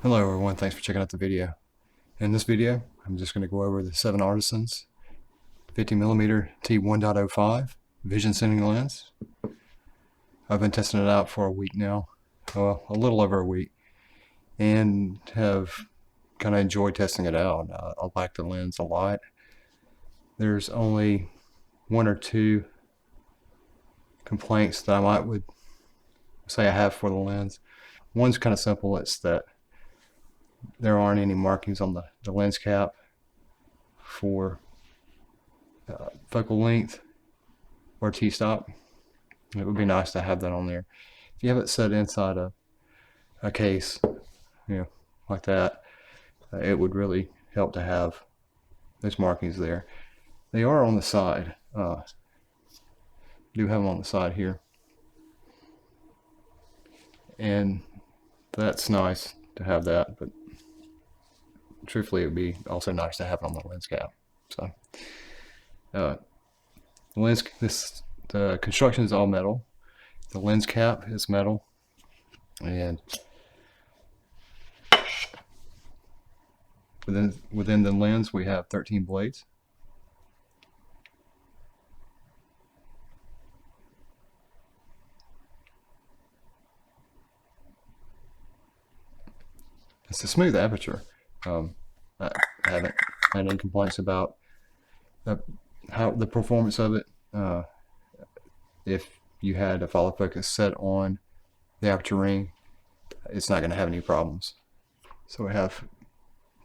Hello everyone, thanks for checking out the video. In this video, I'm just going to go over the 7Artisans 50mm T1.05 vision sending lens. I've been testing it out for a week now, well, a little over a week, and have kind of enjoyed testing it out. I like the lens a lot. There's only one or two complaints that would say I have for the lens. One's kind of simple. It's that there aren't any markings on the lens cap for focal length or t-stop. It would be nice to have that on there. If you have it set inside a case, like that, it would really help to have those markings there. They are on the side. Do have them on the side here, and that's nice to have that, but truthfully it would be also nice to have it on the lens cap. So the construction is all metal. The lens cap is metal, and within the lens we have 13 blades. It's a smooth aperture. I haven't had any complaints about how the performance of it. If you had a follow focus set on the aperture ring, it's not going to have any problems. So we have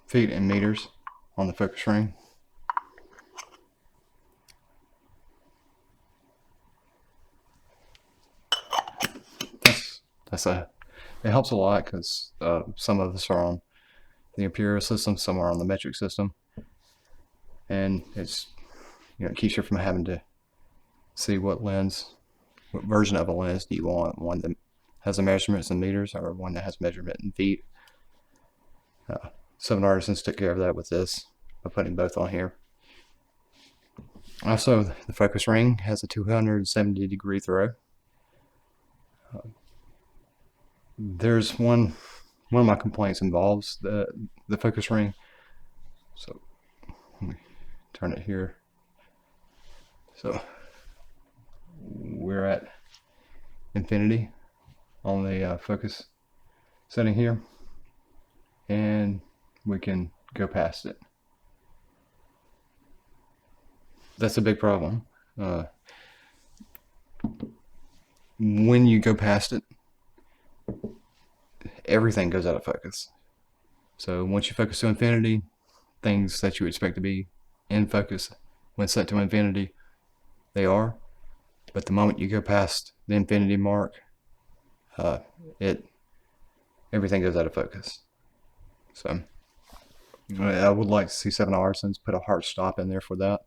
feet and meters on the focus ring. It helps a lot because some of us are on the imperial system, some are on the metric system, and it keeps you from having to see what version of a lens do you want. One that has the measurements in meters or one that has measurement in feet. 7Artisans took care of that with this by putting both on here. Also, the focus ring has a 270-degree throw. There's one of my complaints involves the focus ring. So let me turn it here. So we're at infinity on the focus setting here, and we can go past it. That's a big problem. When you go past it, everything goes out of focus. So once you focus to infinity, things that you expect to be in focus when set to infinity, they are. But the moment you go past the infinity mark, everything goes out of focus. So I would like to see 7Artisans put a hard stop in there for that.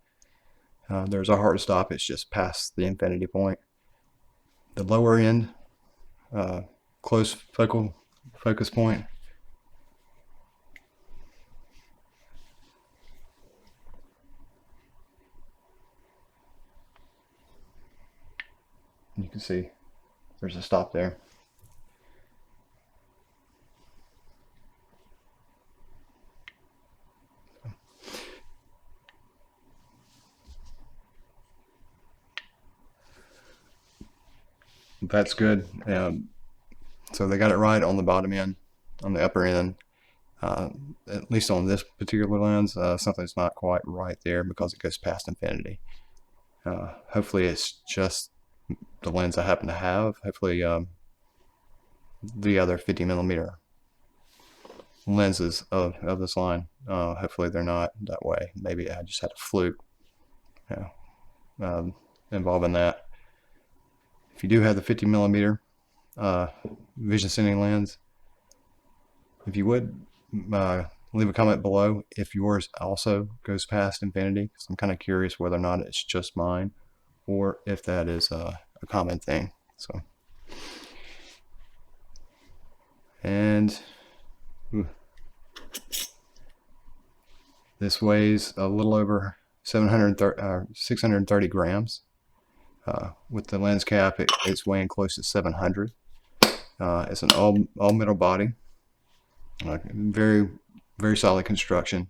There's a hard stop. It's just past the infinity point. The lower end, close focus point, you can see there's a stop there. That's good. So they got it right on the bottom end, on the upper end. At least on this particular lens, something's not quite right there because it goes past infinity. Hopefully it's just the lens I happen to have. Hopefully the other 50mm lenses of this line, hopefully they're not that way. Maybe I just had a fluke involving that. If you do have the 50mm vision sending lens, if you would leave a comment below if yours also goes past infinity, because I'm kind of curious whether or not it's just mine or if that is a common thing. So, and this weighs a little over 630 grams. With the lens cap, it's weighing close to 700. It's an all metal body. Very, very solid construction.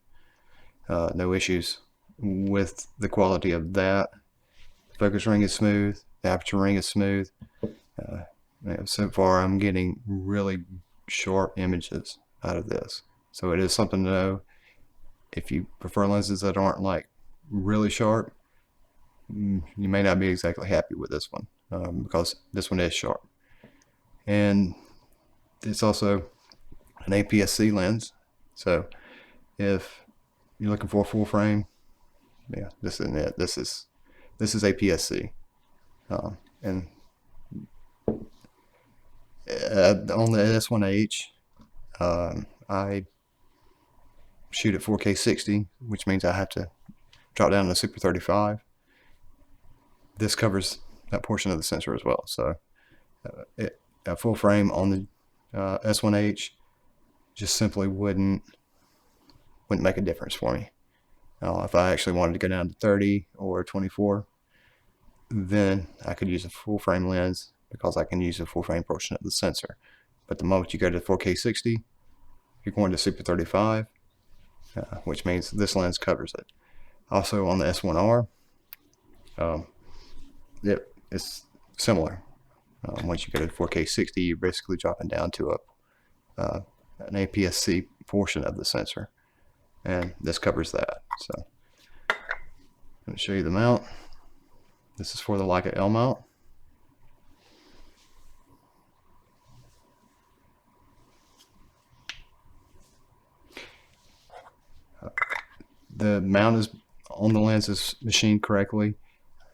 No issues with the quality of that. Focus ring is smooth. The aperture ring is smooth. So far, I'm getting really sharp images out of this. So it is something to know. If you prefer lenses that aren't like really sharp, you may not be exactly happy with this one, because this one is sharp. And it's also an APS-C lens. So if you're looking for a full frame, yeah, this isn't it. This is APS-C. And on the S1H, I shoot at 4K 60, which means I have to drop down to Super 35. This covers that portion of the sensor as well. So a full frame on the S1H just simply wouldn't make a difference for me. If I actually wanted to go down to 30 or 24, then I could use a full frame lens because I can use the full frame portion of the sensor. But the moment you go to 4K 60, you're going to Super 35, which means this lens covers it. Also on the S1R, it's similar. Once you go to 4K 60, you're basically dropping down to an APS-C portion of the sensor, and this covers that. So I'm going to show you the mount. This is for the Leica L mount. The mount is on the lens is machined correctly.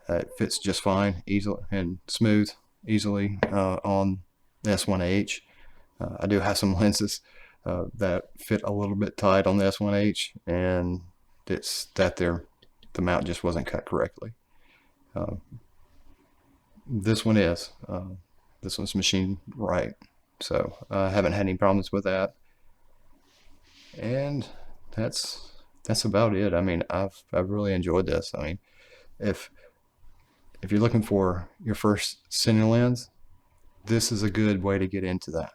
It fits just fine, easily and smooth, easily on the S1H. I do have some lenses that fit a little bit tight on the S1H, and it's that the mount just wasn't cut correctly. This one is. This one's machined right, so I haven't had any problems with that. And that's about it. I mean, I've really enjoyed this. I mean, if you're looking for your first Cine lens, this is a good way to get into that.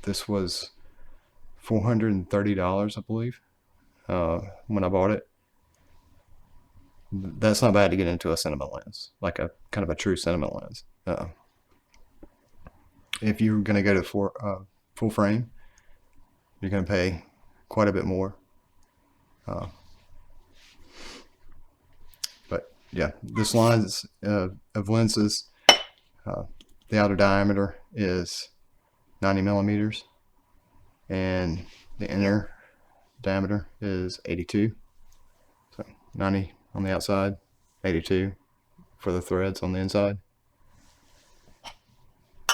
This was $430, I believe, when I bought it. That's not bad to get into a cinema lens, like a kind of a true cinema lens. If you're going to go to full frame, you're going to pay quite a bit more. But yeah, this line of lenses, the outer diameter is 90 millimeters, and the inner diameter is 82. So 90 on the outside, 82 for the threads on the inside.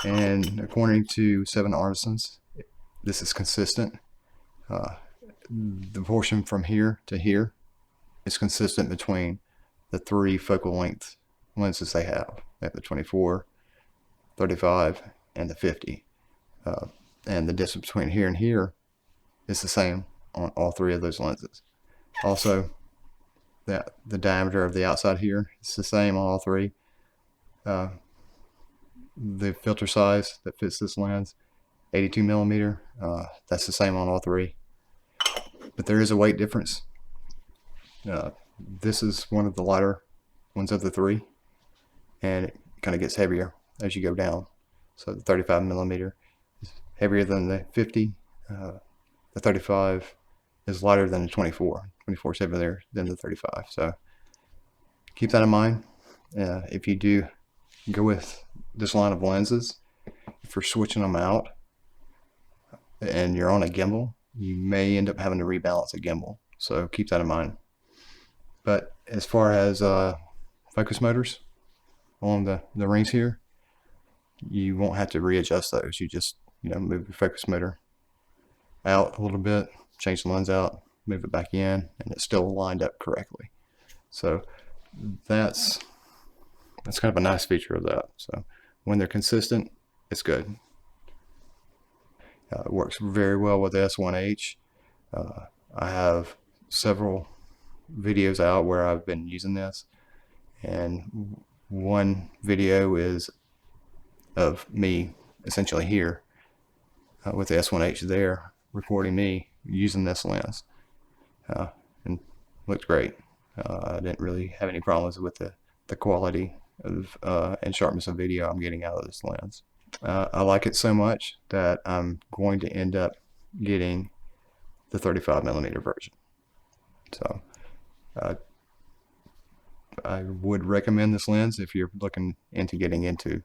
And according to 7Artisans, this is consistent. The portion from here to here is consistent between the three focal length lenses they have. They have the 24, 35, and the 50. And the distance between here and here is the same on all three of those lenses. Also, the diameter of the outside here is the same on all three. The filter size that fits this lens, 82 millimeter, that's the same on all three. But there is a weight difference. This is one of the lighter ones of the three, and it kind of gets heavier as you go down. So the 35 millimeter is heavier than the 50. The 35 is lighter than the 24. 24 is heavier than the 35. So keep that in mind. If you do go with this line of lenses, if you're switching them out and you're on a gimbal, you may end up having to rebalance a gimbal. So keep that in mind. But as far as focus motors on the rings here, you won't have to readjust those. You just move your focus motor out a little bit, change the lens out, move it back in, and it's still lined up correctly. So that's kind of a nice feature of that. So when they're consistent, it's good. It works very well with the S1H. I have several videos out where I've been using this, and one video is of me essentially here with the S1H there recording me using this lens, and looked great. I didn't really have any problems with the quality of and sharpness of video I'm getting out of this lens. I like it so much that I'm going to end up getting the 35mm version. So I would recommend this lens if you're looking into getting into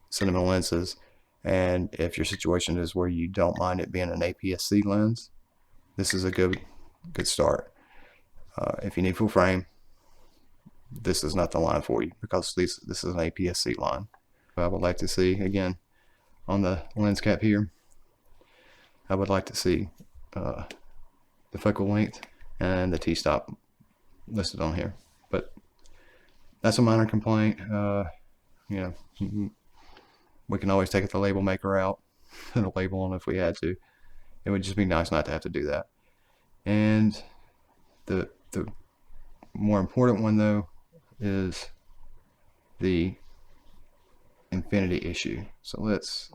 cinema lenses, and if your situation is where you don't mind it being an APS-C lens, this is a good start. If you need full frame, this is not the line for you, because this is an APS-C line. I would like to see, again, on the lens cap here, I would like to see the focal length and the t-stop listed on here. But that's a minor complaint. You know, we can always take the label maker out and a label on if we had to. It would just be nice not to have to do that. And the more important one, though, is the infinity issue. So let's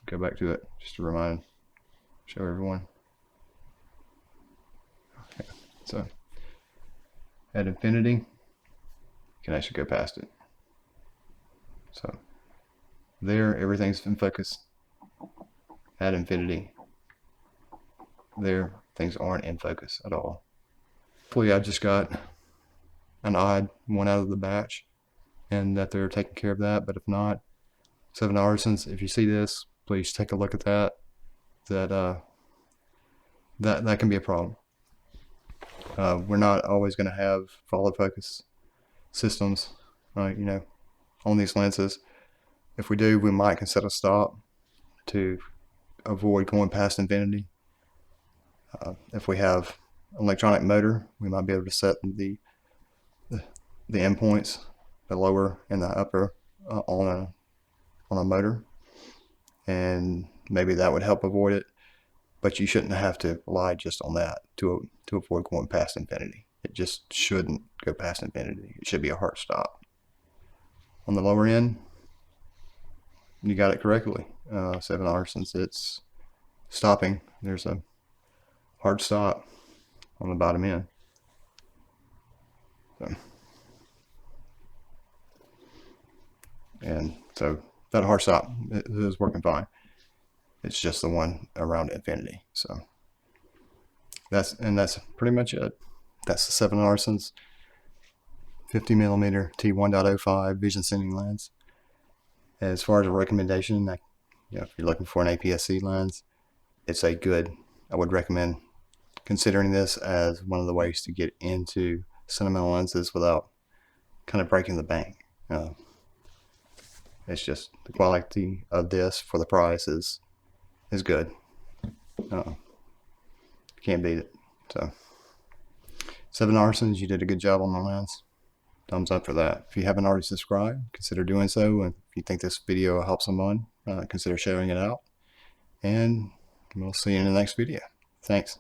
go back to it just to show everyone. Okay, so at infinity, you can actually go past it. So there, everything's in focus. At infinity, there, things aren't in focus at all. Hopefully I just got an odd one out of the batch and that they're taking care of that. But if not, 7Artisans, if you see this, please take a look at that. That can be a problem. We're not always going to have follow focus systems, you know, on these lenses. If we do, we might can set a stop to avoid going past infinity. If we have electronic motor, we might be able to set the endpoints, the lower and the upper, on a motor, and maybe that would help avoid it. But you shouldn't have to rely just on that to avoid going past infinity. It just shouldn't go past infinity. It should be a hard stop. On the lower end, you got it correctly. 7Artisans, it's stopping. There's a hard stop on the bottom end. And so that hard stop is working fine. It's just the one around infinity. So that's pretty much it. That's the 7Artisans 50mm T1.05 vision sending lens. As far as a recommendation, if you're looking for an APS-C lens, I would recommend considering this as one of the ways to get into cinema lenses without kind of breaking the bank. It's just the quality of this for the price is good. Can't beat it. So 7Artisans, you did a good job on the lens. Thumbs up for that. If you haven't already subscribed, consider doing so. And if you think this video will help someone, consider sharing it out. And we'll see you in the next video. Thanks.